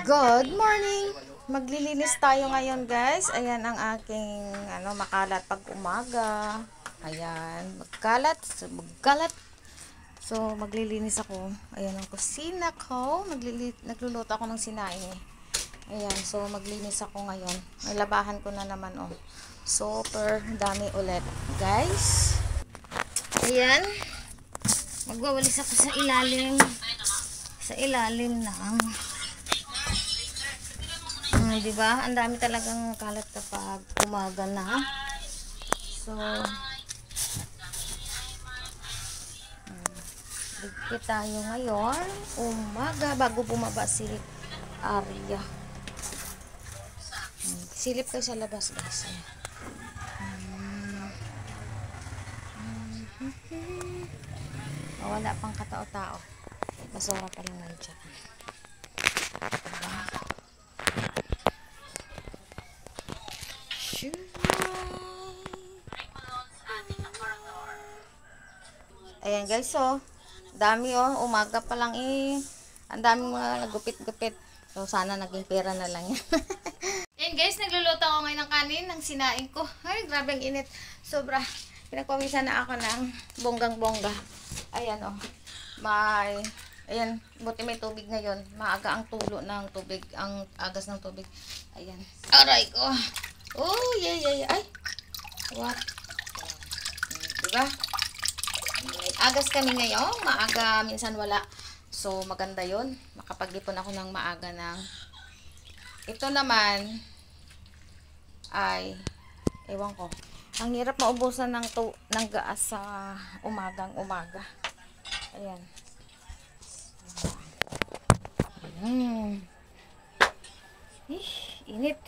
Good morning! Maglilinis tayo ngayon, guys. Ayan ang aking makalat pag umaga. Ayan, magkalat. So, maglilinis ako. Ayan ang kusina ko. Nagluluto ako ng sinaing. Ayan, so maglinis ako ngayon. May labahan ko na naman, oh. Super dami ulit, guys. Ayan. Magwawalis ako sa ilalim. ng diba? Ang dami talagang kalat kapag umaga na. So, ligpit tayo ngayon. Umaga bago bumaba si Arya. Silip kayo sa labas, guys. Wala pang katao-tao. Basura pa lang nandiyan. Ayan, guys, so dami, oh, umaga pa lang, ang daming mga nagupit-gupit. So sana naging pera na lang yan. Ayan, guys, nagluluto ako ngayon ng kanin ng sinaing ko. Ay, grabe ang init, sobra. Pinagpawisan na ako ng bonggang-bongga. Ayan, oh, ayan, buti may tubig ngayon. Maaga ang tulo ng tubig, ang agas ng tubig. Ayan, aray ko. Oh, yeah. Ay, what? Diba? May agas kami ngayon. Maaga, minsan wala. So, maganda yon. Makapag-ipon ako ng maaga ng... Ito naman, ay, ewan ko. Ang hirap maubusan ng gaas sa umagang-umaga. Ayan. Init.